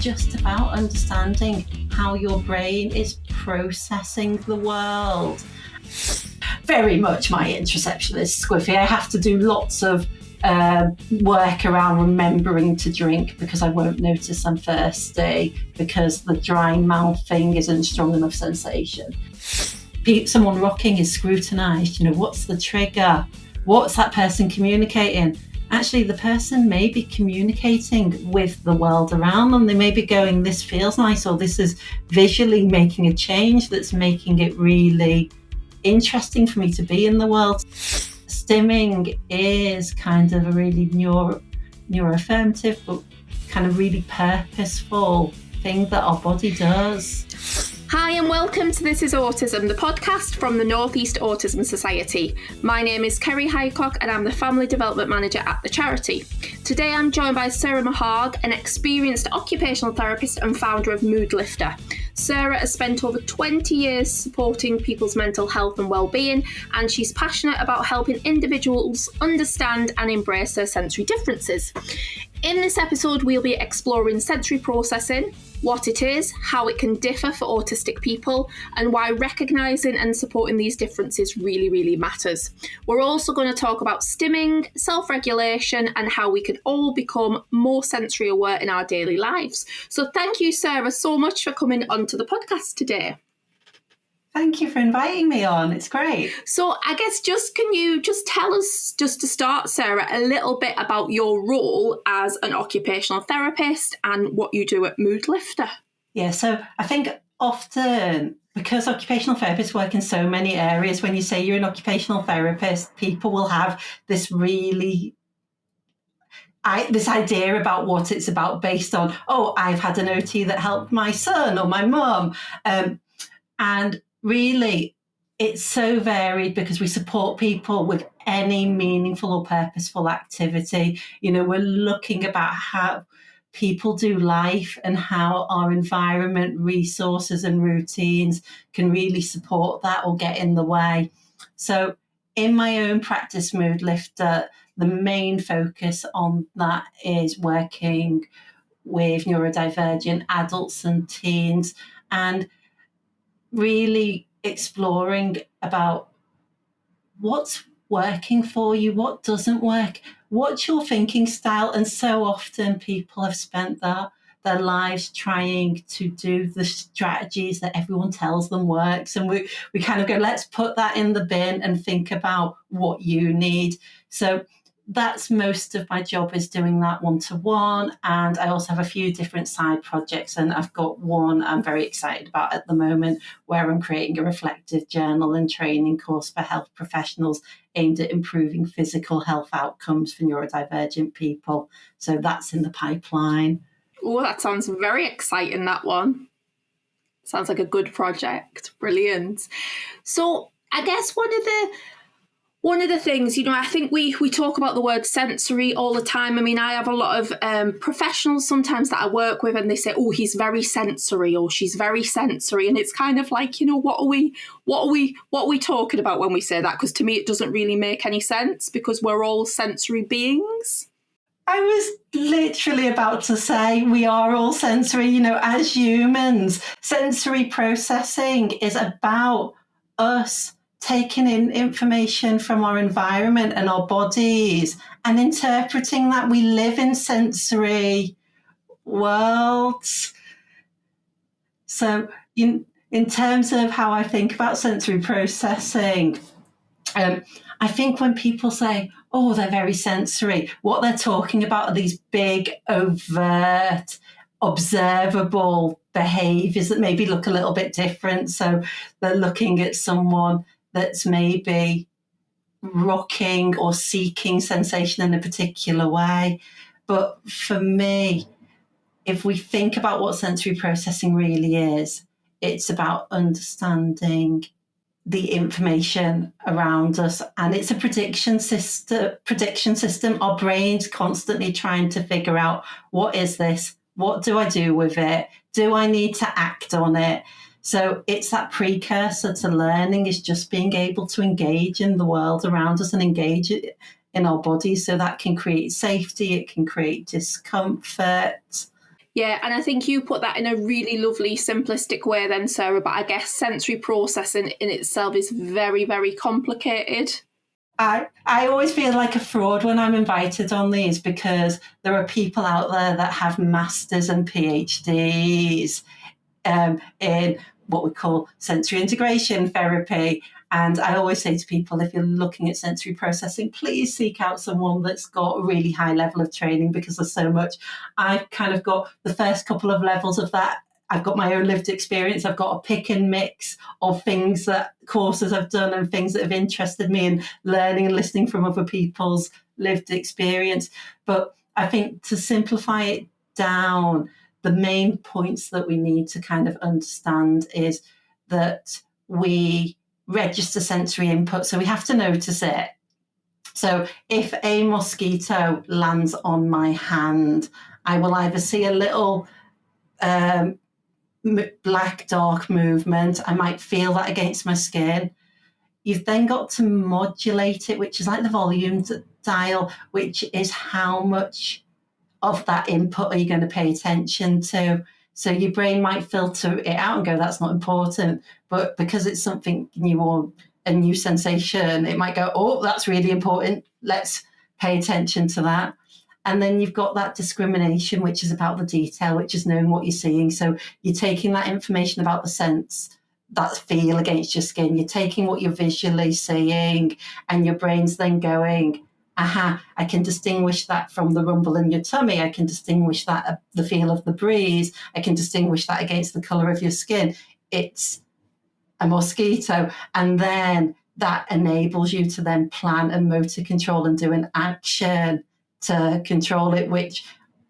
just about understanding how your brain is processing the world. Very much my interoception is squiffy. I have to do lots of work around remembering to drink because I won't notice I'm thirsty because the dry mouth thing isn't a strong enough sensation. Someone rocking is scrutinised. What's the trigger? What's that person communicating? Actually, the person may be communicating with the world around them. They may be going, this feels nice, or this is visually making a change that's making it really interesting for me to be in the world. Stimming is kind of a really neuroaffirmative, but kind of really purposeful thing that our body does. Hi and welcome to This Is Autism, the podcast from the North East Autism Society. My name is Kerrie Highcock and I'm the Family Development Manager at the charity. Today I'm joined by Sarah Meharg, an experienced occupational therapist and founder of MoodLifter. Sarah has spent over 20 years supporting people's mental health and well-being, and she's passionate about helping individuals understand and embrace their sensory differences. In this episode, we'll be exploring sensory processing, what it is, how it can differ for autistic people, and why recognising and supporting these differences really, really matters. We're also going to talk about stimming, self-regulation, and how we can all become more sensory aware in our daily lives. So thank you, Sarah, so much for coming onto the podcast today. Thank you for inviting me on. It's great. So I guess can you tell us, just to start, Sarah, a little bit about your role as an occupational therapist and what you do at MoodLifter? Yeah, so I think often, because occupational therapists work in so many areas, when you say you're an occupational therapist, people will have this this idea about what it's about based on, I've had an OT that helped my son or my mum. And really, it's so varied because we support people with any meaningful or purposeful activity. We're looking about how people do life and how our environment, resources and routines can really support that or get in the way. So in my own practice, MoodLifter, the main focus on that is working with neurodivergent adults and teens and really exploring about what's working for you, what doesn't work, what's your thinking style. And so often people have spent their lives trying to do the strategies that everyone tells them works. And we kind of go, let's put that in the bin and think about what you need. So that's most of my job, is doing that one-to-one. And I also have a few different side projects. And I've got one I'm very excited about at the moment, where I'm creating a reflective journal and training course for health professionals aimed at improving physical health outcomes for neurodivergent people. So that's in the pipeline. Oh, that sounds very exciting, that one. Sounds like a good project. Brilliant. So I guess one of the things, I think we talk about the word sensory all the time. I mean, I have a lot of professionals sometimes that I work with, and they say, "Oh, he's very sensory," or "She's very sensory," and it's kind of like, what are we talking about when we say that? Because to me, it doesn't really make any sense because we're all sensory beings. I was literally about to say we are all sensory. As humans, sensory processing is about us taking in information from our environment and our bodies and interpreting that. We live in sensory worlds. So in terms of how I think about sensory processing, I think when people say, they're very sensory, what they're talking about are these big, overt, observable behaviours that maybe look a little bit different. So they're looking at someone that's maybe rocking or seeking sensation in a particular way. But for me, if we think about what sensory processing really is, it's about understanding the information around us, and it's a prediction system. Our brain's constantly trying to figure out, what is this? What do I do with it? Do I need to act on it? So it's that precursor to learning, is just being able to engage in the world around us and engage in our bodies. So that can create safety, it can create discomfort. Yeah, and I think you put that in a really lovely, simplistic way then, Sarah, but I guess sensory processing in itself is very, very complicated. I always feel like a fraud when I'm invited on these, because there are people out there that have masters and PhDs in what we call sensory integration therapy. And I always say to people, if you're looking at sensory processing, please seek out someone that's got a really high level of training, because there's so much. I've kind of got the first couple of levels of that. I've got my own lived experience. I've got a pick and mix of things that courses I've done and things that have interested me in learning and listening from other people's lived experience. But I think to simplify it down, the main points that we need to kind of understand is that we register sensory input, so we have to notice it. So if a mosquito lands on my hand, I will either see a little black dark movement. I might feel that against my skin. You've then got to modulate it, which is like the volume dial, which is how much of that input are you going to pay attention to. So your brain might filter it out and go, that's not important. But because it's something new or a new sensation, it might go, oh, that's really important. Let's pay attention to that. And then you've got that discrimination, which is about the detail, which is knowing what you're seeing. So you're taking that information about the sense, that feel against your skin. You're taking what you're visually seeing, and your brain's then going, aha, I can distinguish that from the rumble in your tummy. I can distinguish that, the feel of the breeze. I can distinguish that against the colour of your skin. It's a mosquito. And then that enables you to then plan and motor control and do an action to control it, which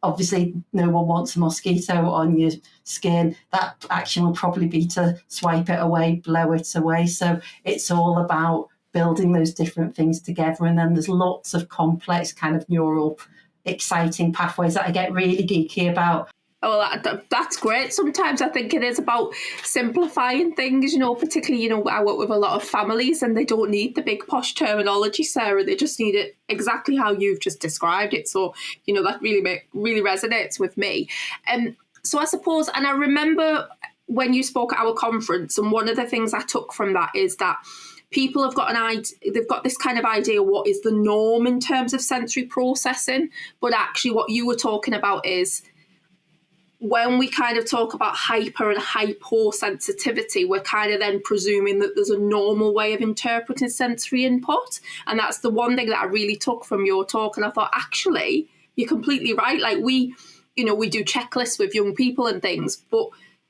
obviously no one wants a mosquito on your skin. That action will probably be to swipe it away, blow it away. So it's all about building those different things together. And then there's lots of complex kind of neural exciting pathways that I get really geeky about. Oh, that's great. Sometimes I think it is about simplifying things, particularly, I work with a lot of families and they don't need the big posh terminology, Sarah. They just need it exactly how you've just described it. So, that really resonates with me. So I suppose, and I remember when you spoke at our conference, and one of the things I took from that is that people have got they've got this kind of idea what is the norm in terms of sensory processing. But actually what you were talking about is, when we kind of talk about hyper and hyposensitivity, we're kind of then presuming that there's a normal way of interpreting sensory input. And that's the one thing that I really took from your talk. And I thought, actually, you're completely right. Like we do checklists with young people and things, but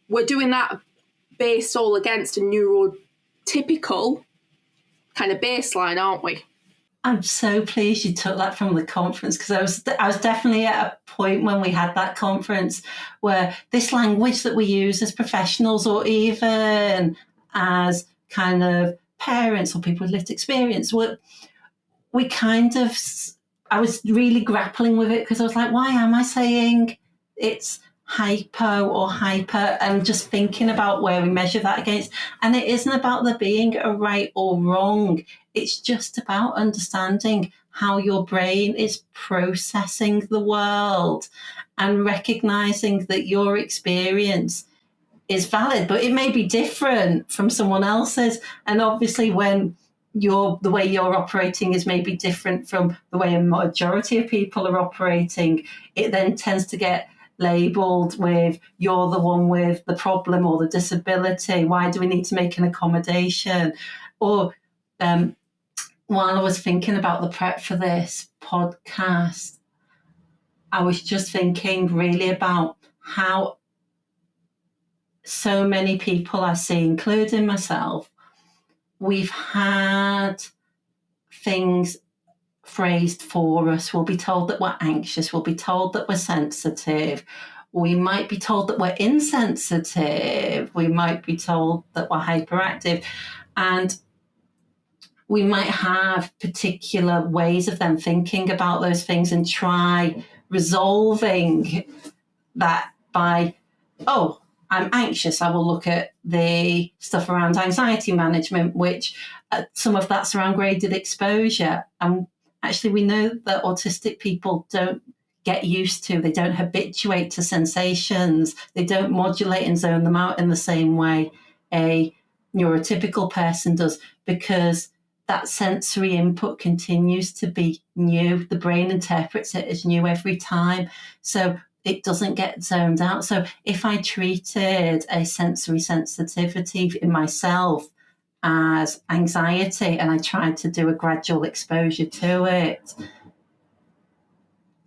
we're doing that based all against a neurotypical kind of baseline, aren't we? I'm so pleased you took that from the conference, because I was definitely at a point when we had that conference where this language that we use as professionals, or even as kind of parents or people with lived experience, I was really grappling with it, because I was like, why am I saying it's hypo or hyper, and just thinking about where we measure that against. And it isn't about there being a right or wrong. It's just about understanding how your brain is processing the world and recognizing that your experience is valid, but it may be different from someone else's. And obviously when the way you're operating is maybe different from the way a majority of people are operating, it then tends to get labelled with, you're the one with the problem or the disability. Why do we need to make an accommodation? Or while I was thinking about the prep for this podcast, I was just thinking really about how so many people I see, including myself, we've had things phrased for us. We'll be told that we're anxious. We'll be told that we're sensitive. We might be told that we're insensitive. We might be told that we're hyperactive. And we might have particular ways of them thinking about those things and try resolving that by, oh, I'm anxious. I will look at the stuff around anxiety management, which some of that's around graded exposure. And actually, we know that autistic people don't get used to. They don't habituate to sensations. They don't modulate and zone them out in the same way a neurotypical person does, because that sensory input continues to be new. The brain interprets it as new every time. So it doesn't get zoned out. So if I treated a sensory sensitivity in myself as anxiety and I tried to do a gradual exposure to it,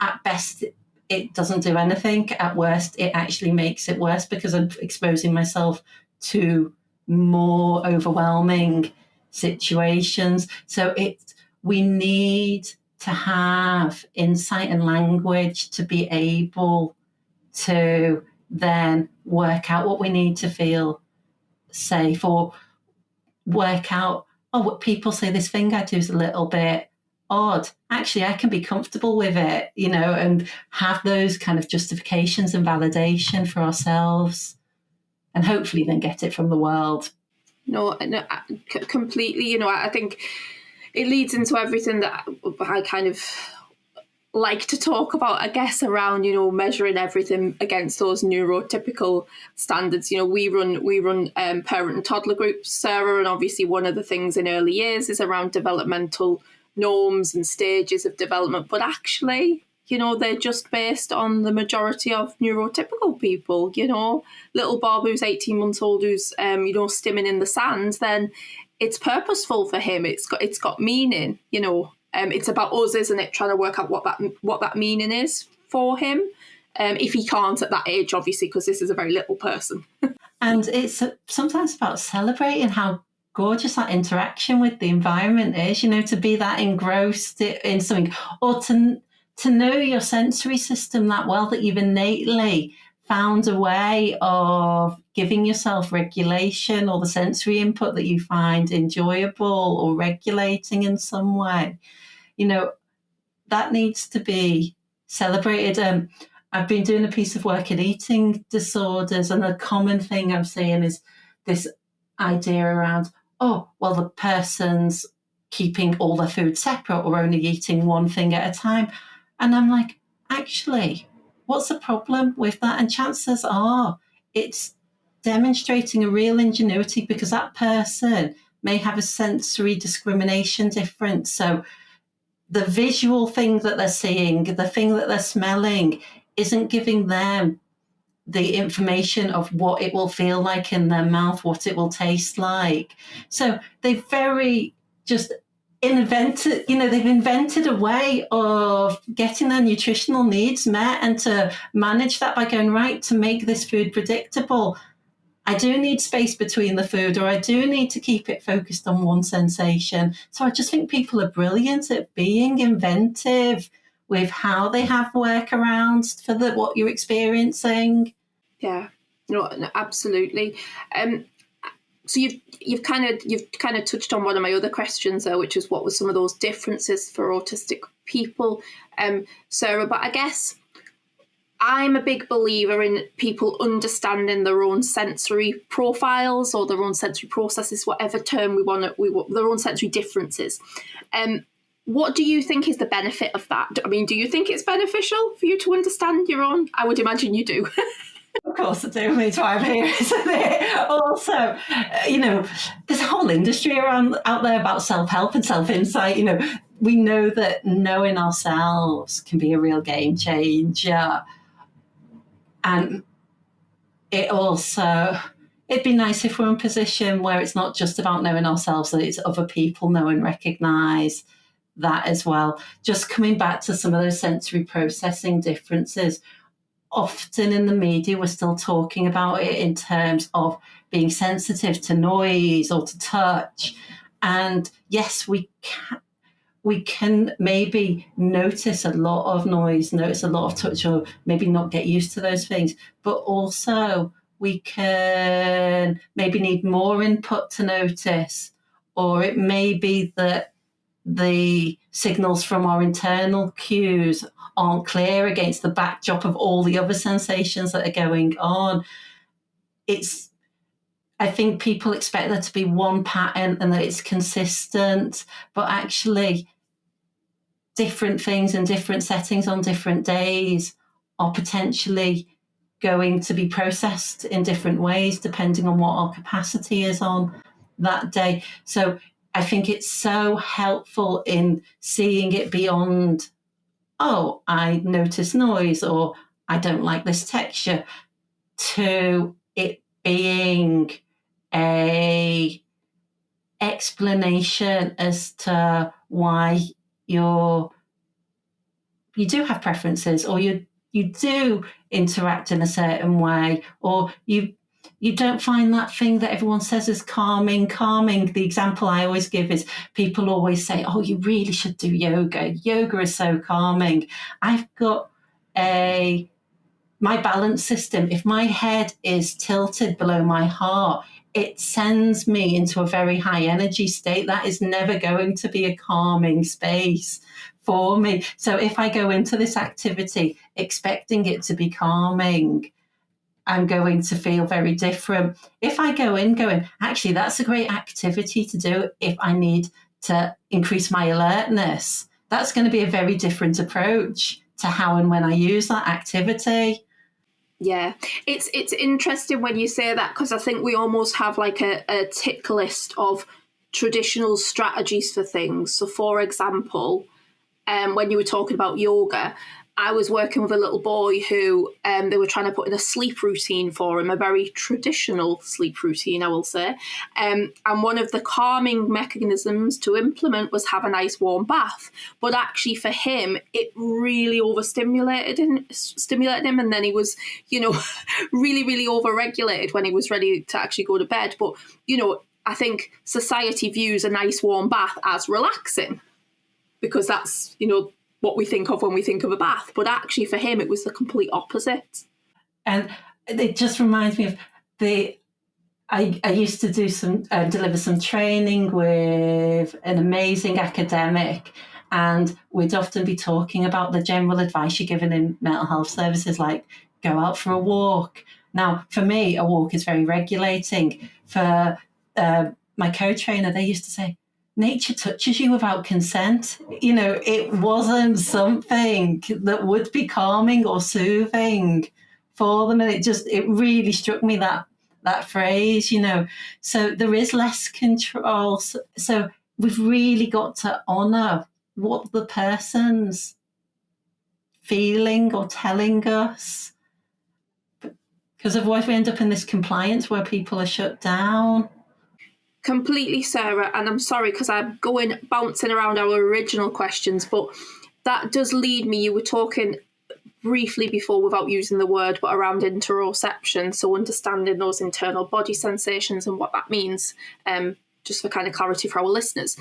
at best, it doesn't do anything. At worst, it actually makes it worse because I'm exposing myself to more overwhelming situations. So we need to have insight and language to be able to then work out what we need to feel safe, or work out, oh, what people say this thing I do is a little bit odd. Actually, I can be comfortable with it, and have those kind of justifications and validation for ourselves, and hopefully then get it from the world. No, completely. I think it leads into everything that I kind of like to talk about, I guess, around, measuring everything against those neurotypical standards. We run parent and toddler groups, Sarah, and obviously one of the things in early years is around developmental norms and stages of development. But actually, they're just based on the majority of neurotypical people. Little Bob, who's 18 months old, who's stimming in the sand, then it's purposeful for him. It's got meaning. It's about us, isn't it? Trying to work out what that meaning is for him. If he can't at that age, obviously, because this is a very little person. And it's sometimes about celebrating how gorgeous that interaction with the environment is. To be that engrossed in something, or to know your sensory system that well, that you've innately found a way of giving yourself regulation, or the sensory input that you find enjoyable or regulating in some way. That needs to be celebrated. I've been doing a piece of work in eating disorders, and a common thing I'm seeing is this idea around, oh, well, the person's keeping all their food separate or only eating one thing at a time. And I'm like, actually, what's the problem with that? And chances are it's demonstrating a real ingenuity, because that person may have a sensory discrimination difference. So the visual thing that they're seeing, the thing that they're smelling, isn't giving them the information of what it will feel like in their mouth, what it will taste like. So they've invented a way of getting their nutritional needs met, and to manage that by going, right, to make this food predictable, I do need space between the food, or I do need to keep it focused on one sensation. So I just think people are brilliant at being inventive with how they have workarounds for what you're experiencing. Yeah, no, absolutely. So you've kind of touched on one of my other questions there, which is what were some of those differences for autistic people, Sarah. But I guess I'm a big believer in people understanding their own sensory profiles, or their own sensory processes, whatever term we want, their own sensory differences. What do you think is the benefit of that? I mean, do you think it's beneficial for you to understand your own? I would imagine you do. Of course I do. It's why I'm here, isn't it? Also, there's a whole industry out there about self-help and self-insight. We know that knowing ourselves can be a real game changer. And it'd be nice if we're in a position where it's not just about knowing ourselves, that it's other people know and recognise that as well. Just coming back to some of those sensory processing differences, often in the media we're still talking about it in terms of being sensitive to noise or to touch. And yes, we can maybe notice a lot of noise, notice a lot of touch, or maybe not get used to those things. But also we can maybe need more input to notice, or it may be that the signals from our internal cues aren't clear against the backdrop of all the other sensations that are going on. I think people expect there to be one pattern and that it's consistent, but actually different things in different settings on different days are potentially going to be processed in different ways depending on what our capacity is on that day. So I think it's so helpful in seeing it beyond, oh, I notice noise or I don't like this texture, to it being a explanation as to why you do have preferences, or you do interact in a certain way, or you don't find that thing that everyone says is calming. The example I always give is people always say, oh, you really should do yoga. Yoga is so calming. I've got my balance system. If my head is tilted below my heart, it sends me into a very high energy state. That is never going to be a calming space for me. So if I go into this activity expecting it to be calming, I'm going to feel very different. If I go in going, actually, that's a great activity to do if I need to increase my alertness, that's going to be a very different approach to how and when I use that activity. Yeah, it's interesting when you say that, because I think we almost have like a tick list of traditional strategies for things. So, for example, when you were talking about yoga, I was working with a little boy who they were trying to put in a sleep routine for him, a very traditional sleep routine, I will say. And one of the calming mechanisms to implement was have a nice warm bath. But actually for him, it really overstimulated him. And then he was, really, really overregulated when he was ready to actually go to bed. But, I think society views a nice warm bath as relaxing, because that's, what we think of when we think of a bath. But actually for him, it was the complete opposite. And it just reminds me of I used to do deliver some training with an amazing academic, and we'd often be talking about the general advice you're given in mental health services, like go out for a walk. Now, for me, a walk is very regulating. For my co-trainer, they used to say, nature touches you without consent. It wasn't something that would be calming or soothing for them. And it really struck me that phrase, so there is less control. So we've really got to honour what the person's feeling or telling us, because otherwise we end up in this compliance where people are shut down. Completely, Sarah, and I'm sorry because I'm bouncing around our original questions, but that does lead me. You were talking briefly before without using the word, but around interoception, so understanding those internal body sensations and what that means, just for kind of clarity for our listeners.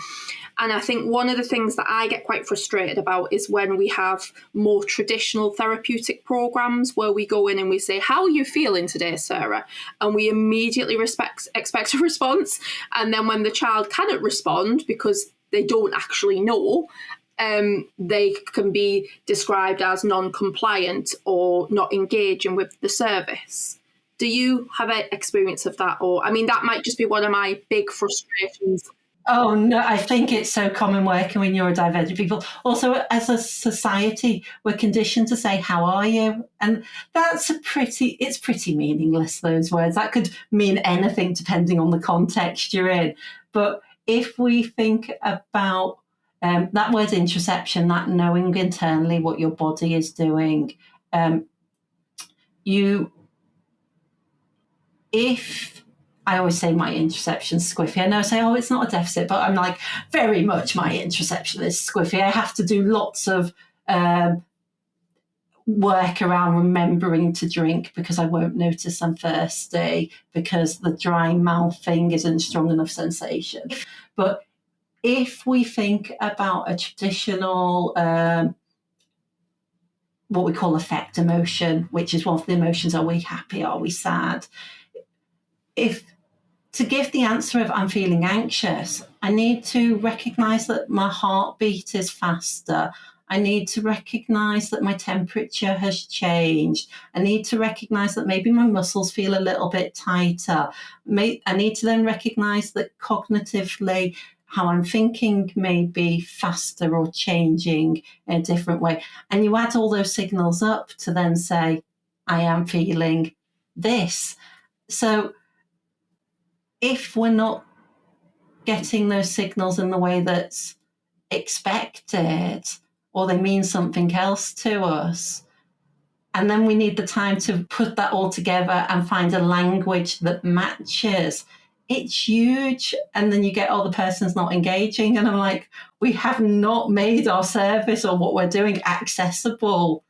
And I think one of the things that I get quite frustrated about is when we have more traditional therapeutic programs where we go in and we say, how are you feeling today, Sarah? And we immediately expect a response. And then when the child cannot respond because they don't actually know, they can be described as non-compliant or not engaging with the service. Do you have an experience of that? Or, that might just be one of my big frustrations. Oh, no, I think it's so common working with neurodivergent people. Also, as a society, we're conditioned to say, how are you? And that's it's pretty meaningless, those words. That could mean anything depending on the context you're in. But if we think about that word interoception, that knowing internally what your body is doing, if I always say my interoception's squiffy, I know I say, oh, it's not a deficit, but I'm like, very much my interoception is squiffy. I have to do lots of work around remembering to drink because I won't notice I'm thirsty, because the dry mouth thing isn't a strong enough sensation. But if we think about a traditional what we call affect emotion, which is one of the emotions, are we happy, are we sad? If to give the answer of I'm feeling anxious, I need to recognise that my heartbeat is faster. I need to recognise that my temperature has changed. I need to recognise that maybe my muscles feel a little bit tighter. I need to then recognise that cognitively how I'm thinking may be faster or changing in a different way. And you add all those signals up to then say, I am feeling this. So if we're not getting those signals in the way that's expected, or they mean something else to us, and then we need the time to put that all together and find a language that matches, it's huge. And then you get, oh, the person's not engaging. And I'm like, we have not made our service or what we're doing accessible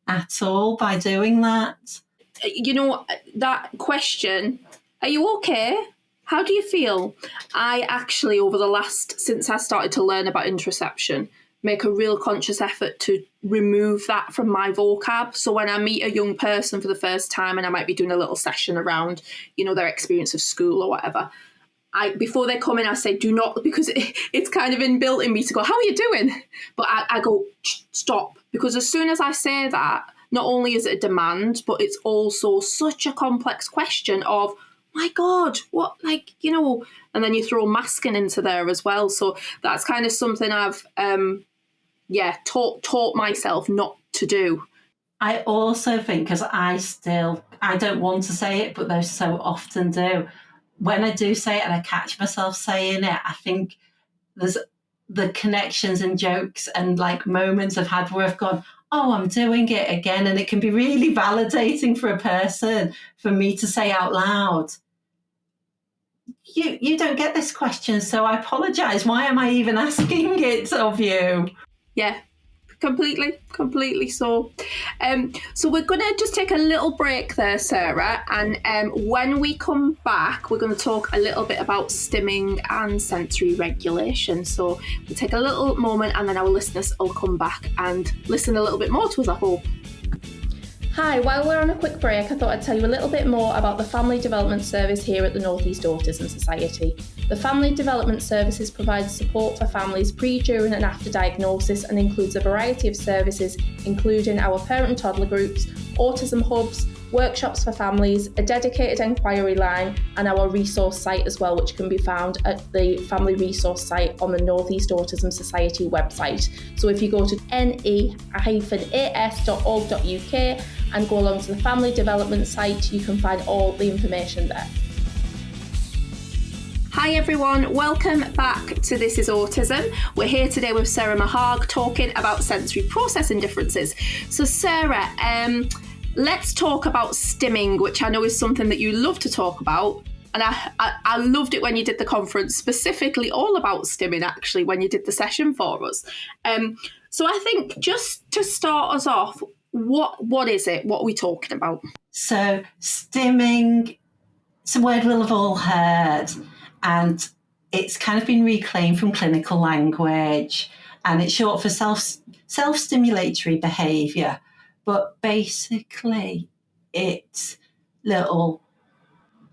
at all by doing that. You know, that question, are you okay? How do you feel? I actually, since I started to learn about interoception, make a real conscious effort to remove that from my vocab. So when I meet a young person for the first time and I might be doing a little session around, their experience of school or whatever, before they come in, I say, do not, because it's kind of inbuilt in me to go, how are you doing? But I go, stop. Because as soon as I say that, not only is it a demand, but it's also such a complex question of, my God, what, and then you throw masking into there as well. So that's kind of something I've, taught myself not to do. I also think, because I don't want to say it, but they so often do. When I do say it and I catch myself saying it, I think there's the connections and jokes and like moments I've had where I've gone, oh, I'm doing it again. And it can be really validating for a person, for me to say out loud, you don't get this question, so I apologise. Why am I even asking it of you? Yeah, completely so. So we're going to just take a little break there, Sarah. And when we come back, we're going to talk a little bit about stimming and sensory regulation. So we'll take a little moment and then our listeners will come back and listen a little bit more to us, I hope. Hi, while we're on a quick break, I thought I'd tell you a little bit more about the Family Development Service here at the North East Autism Society. The Family Development Services provides support for families pre, during and after diagnosis and includes a variety of services, including our parent and toddler groups, autism hubs, workshops for families, a dedicated enquiry line and our resource site as well, which can be found at the family resource site on the North East Autism Society website. So if you go to ne-as.org.uk and go along to the family development site, you can find all the information there. Hi everyone, welcome back to This Is Autism. We're here today with Sarah Meharg talking about sensory processing differences. So Sarah, let's talk about stimming, which I know is something that you love to talk about. And I loved it when you did the conference, specifically all about stimming, actually, when you did the session for us. So I think just to start us off, what is it? What are we talking about? So stimming, it's a word we'll have all heard, and it's kind of been reclaimed from clinical language, and it's short for self-stimulatory behaviour. But basically, it's little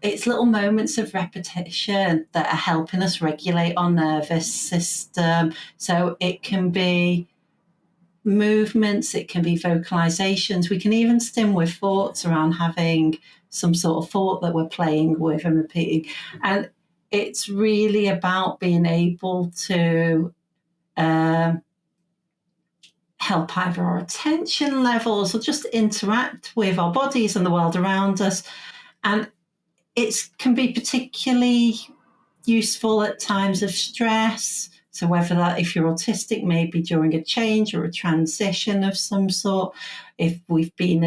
moments of repetition that are helping us regulate our nervous system. So it can be movements, it can be vocalizations. We can even stim with thoughts around having some sort of thought that we're playing with and repeating. And it's really about being able to help either our attention levels or just interact with our bodies and the world around us. And it can be particularly useful at times of stress. So whether that, if you're autistic, maybe during a change or a transition of some sort, if we've been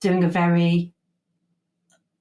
doing a very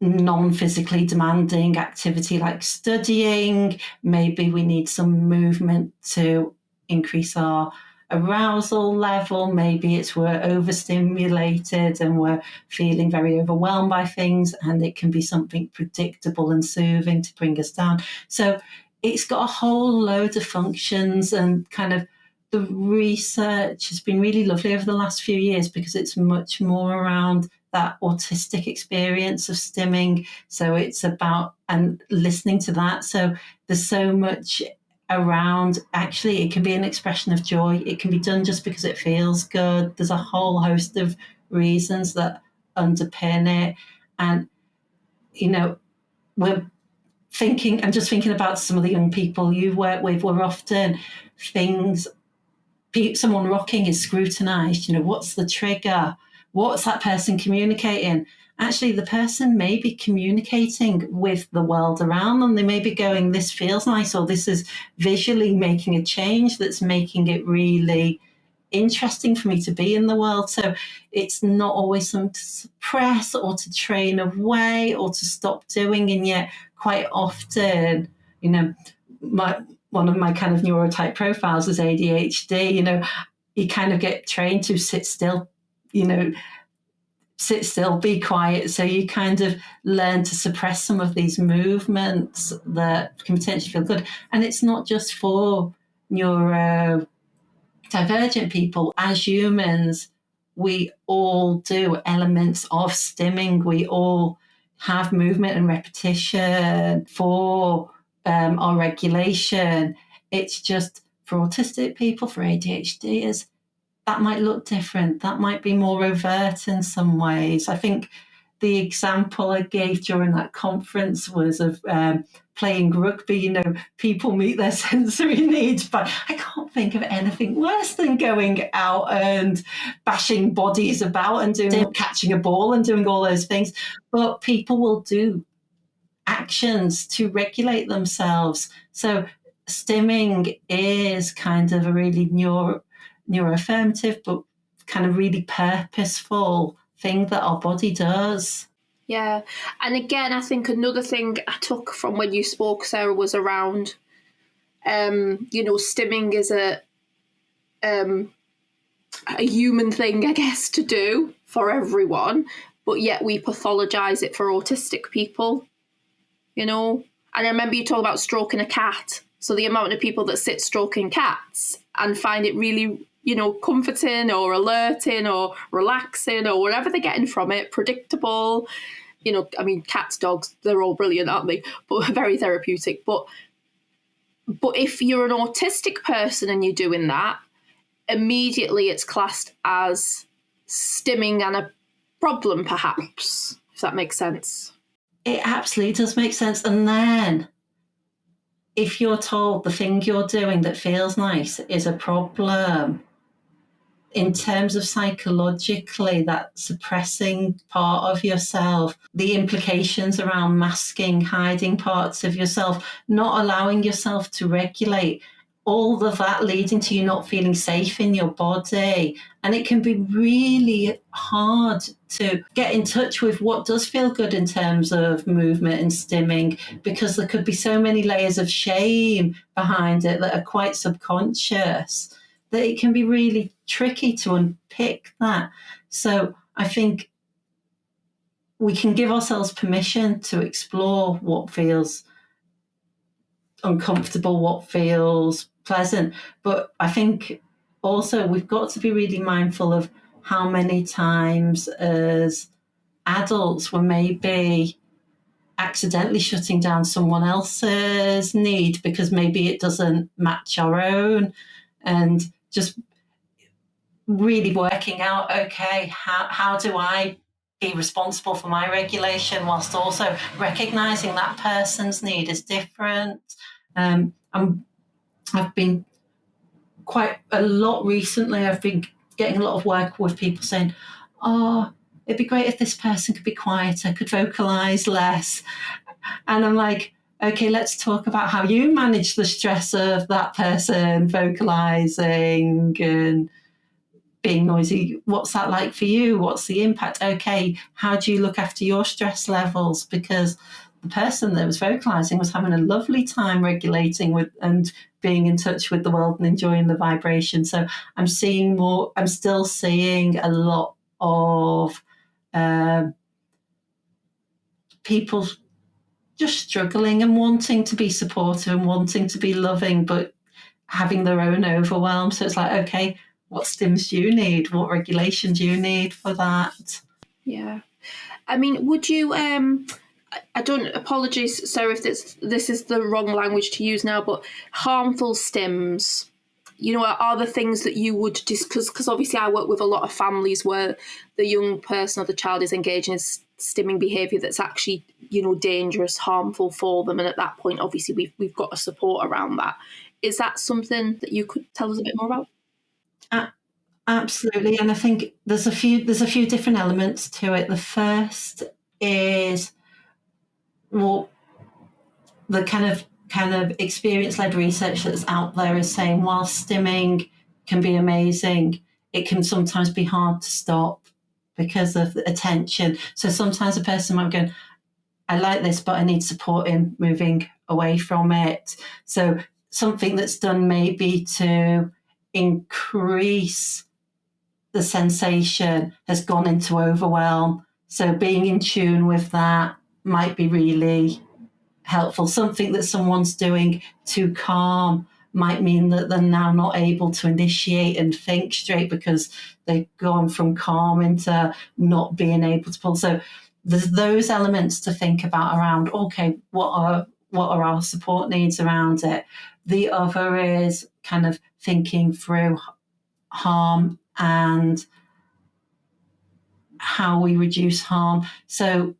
non-physically demanding activity like studying, maybe we need some movement to increase our arousal level. Maybe it's we're overstimulated and we're feeling very overwhelmed by things, and it can be something predictable and soothing to bring us down. So it's got a whole load of functions, and kind of the research has been really lovely over the last few years because it's much more around that autistic experience of stimming. So it's about and listening to that. So there's so much around, actually it can be an expression of joy. It can be done just because it feels good. There's a whole host of reasons that underpin it. And, we're I'm just thinking about some of the young people you work with, were often someone rocking is scrutinized. What's the trigger? What's that person communicating? Actually, the person may be communicating with the world around them. They may be going, this feels nice, or this is visually making a change that's making it really interesting for me to be in the world. So it's not always something to suppress or to train away or to stop doing. And yet quite often, one of my kind of neurotype profiles is ADHD. You kind of get trained to sit still, be quiet. So you kind of learn to suppress some of these movements that can potentially feel good. And it's not just for neurodivergent people. As humans, we all do elements of stimming. We all have movement and repetition for our regulation. It's just for autistic people, for ADHDers, that might look different. That might be more overt in some ways. I think the example I gave during that conference was of playing rugby. People meet their sensory needs, but I can't think of anything worse than going out and bashing bodies about and catching a ball and doing all those things. But people will do actions to regulate themselves. So stimming is kind of a really neuroaffirmative, but kind of really purposeful thing that our body does. Yeah. And again, I think another thing I took from when you spoke, Sarah, was around, stimming is a human thing, I guess, to do for everyone, but yet we pathologise it for autistic people, And I remember you talking about stroking a cat. So the amount of people that sit stroking cats and find it really, comforting or alerting or relaxing or whatever they're getting from it, predictable. Cats, dogs, they're all brilliant, aren't they? But very therapeutic. But if you're an autistic person and you're doing that, immediately it's classed as stimming and a problem, perhaps, if that makes sense. It absolutely does make sense. And then if you're told the thing you're doing that feels nice is a problem, in terms of psychologically, that suppressing part of yourself, the implications around masking, hiding parts of yourself, not allowing yourself to regulate, all of that leading to you not feeling safe in your body. And it can be really hard to get in touch with what does feel good in terms of movement and stimming, because there could be so many layers of shame behind it that are quite subconscious, that it can be really tricky to unpick that. So I think we can give ourselves permission to explore what feels uncomfortable, what feels pleasant. But I think also we've got to be really mindful of how many times as adults we're maybe accidentally shutting down someone else's need because maybe it doesn't match our own, and just really working out, okay, how do I be responsible for my regulation whilst also recognising that person's need is different. I've been quite a lot recently, I've been getting a lot of work with people saying, it'd be great if this person could be quieter, could vocalise less. And I'm like, okay, let's talk about how you manage the stress of that person vocalising and being noisy. What's that like for you? What's the impact? Okay, how do you look after your stress levels? Because the person that was vocalising was having a lovely time regulating with and being in touch with the world and enjoying the vibration. So I'm still seeing a lot of people just struggling and wanting to be supportive and wanting to be loving, but having their own overwhelm. So it's like, okay, what stims do you need? What regulation do you need for that? Yeah. I mean, would you, I don't, apologies, Sarah, if this is the wrong language to use now, but harmful stims, are the things that you would discuss? Because obviously I work with a lot of families where the young person or the child is engaging in stimming behaviour that's actually, dangerous, harmful for them. And at that point, obviously, we've got a support around that. Is that something that you could tell us a bit more about? Absolutely, and I think there's a few different elements to it. The first is the kind of experience-led research that's out there is saying while stimming can be amazing, it can sometimes be hard to stop because of the attention. So sometimes a person might go, I like this, but I need support in moving away from it. So something that's done maybe to increase the sensation has gone into overwhelm. So being in tune with that might be really helpful. Something that someone's doing to calm might mean that they're now not able to initiate and think straight because they've gone from calm into not being able to pull. So there's those elements to think about around, okay, what are our support needs around it? The other is kind of thinking through harm and how we reduce harm. So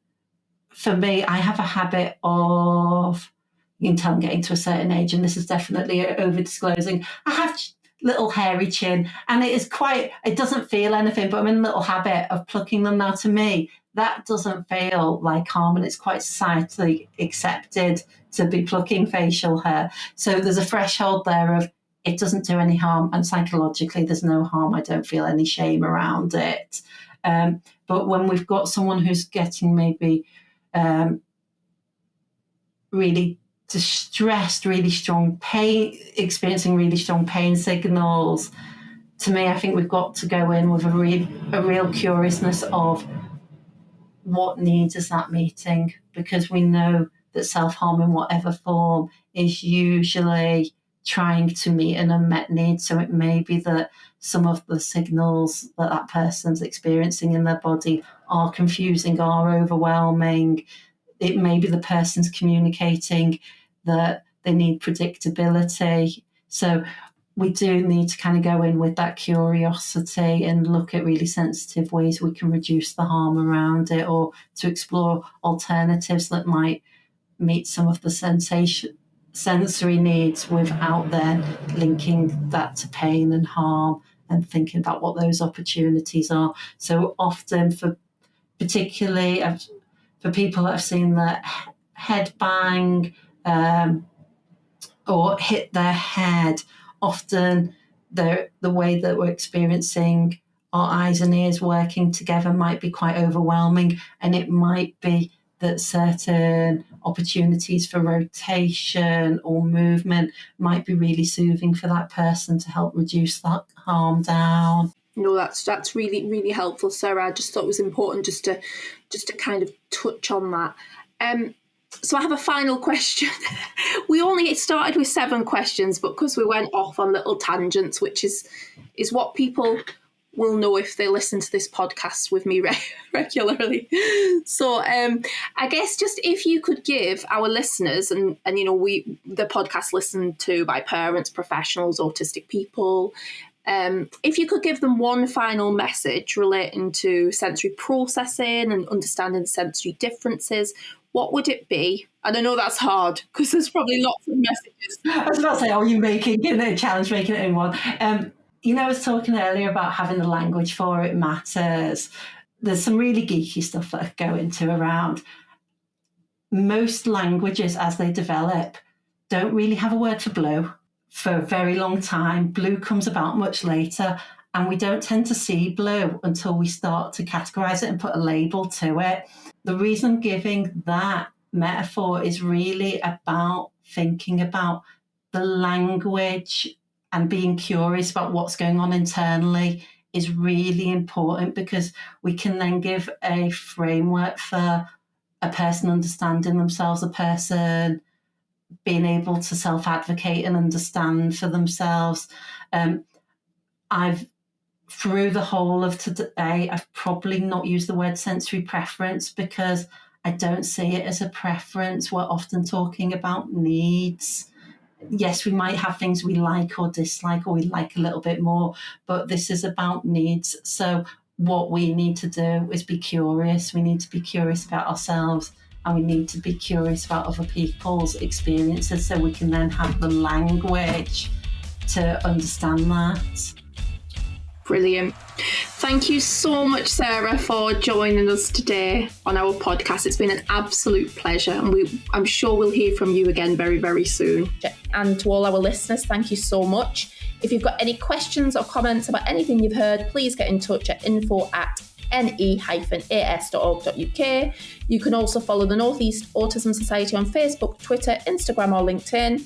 for me, I have a habit of, you can tell I'm getting to a certain age, and this is definitely over disclosing. I have little hairy chin, and it doesn't feel anything, but I'm in a little habit of plucking them. Now, to me, that doesn't feel like harm, and it's quite societally accepted to be plucking facial hair. So there's a threshold there of it doesn't do any harm, and psychologically there's no harm. I don't feel any shame around it. But when we've got someone who's getting maybe really distressed, really strong pain, experiencing really strong pain signals, to me, I think we've got to go in with a real curiousness of what needs is that meeting, because we know that self-harm in whatever form is usually trying to meet an unmet need. So it may be that some of the signals that person's experiencing in their body are confusing, are overwhelming. It may be the person's communicating that they need predictability. So we do need to kind of go in with that curiosity and look at really sensitive ways we can reduce the harm around it, or to explore alternatives that might meet some of the sensory needs without then linking that to pain and harm, and thinking about what those opportunities are. So often particularly for people that have seen their head bang or hit their head, often the way that we're experiencing our eyes and ears working together might be quite overwhelming, and it might be that certain opportunities for rotation or movement might be really soothing for that person to help reduce that harm down. No, that's really, really helpful, Sarah. I just thought it was important just to kind of touch on that. So I have a final question. We only started with 7 questions, but because we went off on little tangents, which is what people will know if they listen to this podcast with me regularly. So I guess just if you could give our listeners, and the podcast listened to by parents, professionals, autistic people, if you could give them one final message relating to sensory processing and understanding sensory differences, what would it be? And I know that's hard because there's probably lots of messages. I was about to say, you making a challenge, making it in one? I was talking earlier about having the language for it matters. There's some really geeky stuff that I go into around. Most languages, as they develop, don't really have a word for blue for a very long time. Blue comes about much later, and we don't tend to see blue until we start to categorize it and put a label to it. The reason I'm giving that metaphor is really about thinking about the language and being curious about what's going on internally is really important, because we can then give a framework for a person understanding themselves, a person being able to self-advocate and understand for themselves. Through the whole of today, I've probably not used the word sensory preference because I don't see it as a preference. We're often talking about needs. Yes, we might have things we like or dislike, or we like a little bit more, but this is about needs. So what we need to do is be curious. We need to be curious about ourselves, and we need to be curious about other people's experiences so we can then have the language to understand that. Brilliant. Thank you so much, Sarah, for joining us today on our podcast. It's been an absolute pleasure, and I'm sure we'll hear from you again very, very soon. And to all our listeners, thank you so much. If you've got any questions or comments about anything you've heard, please get in touch at info@ne-as.org.uk. You can also follow the North East Autism Society on Facebook, Twitter, Instagram or LinkedIn.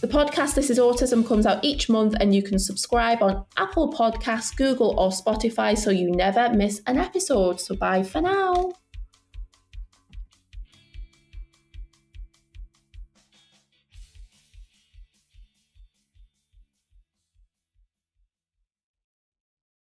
The podcast This Is Autism comes out each month, and you can subscribe on Apple Podcasts, Google or Spotify so you never miss an episode. So bye for now.